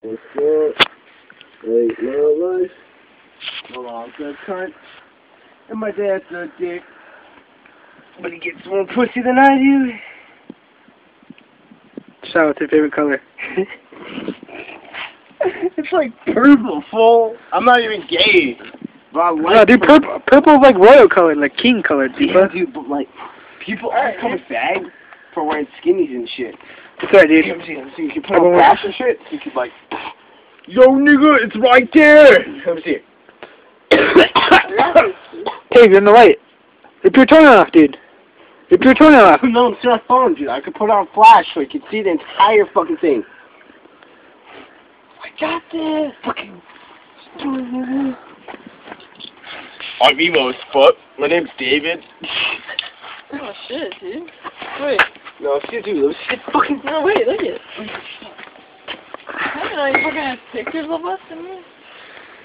What's up? Ain't no life. Hold on, good cunt. And my dad's a dick. But he gets more pussy than I do. Shout out to your favorite color. It's like purple, fool. I'm not even gay. But I like No, dude, purple is like royal color, like king color, yeah, dude, but like, people are kind of fag for wearing skinnies and shit. That's right, dude. You can put on fashion shit, you could like, yo nigga, it's right there! Let me see it. Hey, you're in the light. Rip your toenail off, dude. Rip your toenail off. No, it's not phone, dude. I could put on flash so you can see the entire fucking thing. I got this! Fucking... I'm emo as fuck. My name's David. Oh shit, dude. Wait. No, shit, dude. Let's get fucking... No, wait, look at it. I didn't know you fucking had pictures of us in me.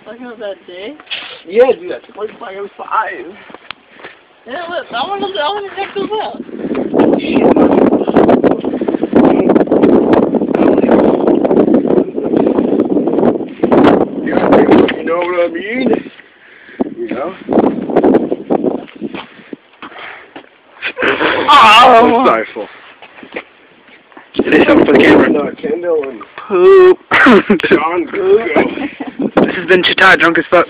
Like of that day. Yeah, dude. That's like I was 5. Yeah, look. I want to check those out. Yeah, you know what I mean? You know? Oh! I'm sorry, fool. Say something for the camera. No, Kendall and Poop. John Google. This has been Chita, drunk as fuck.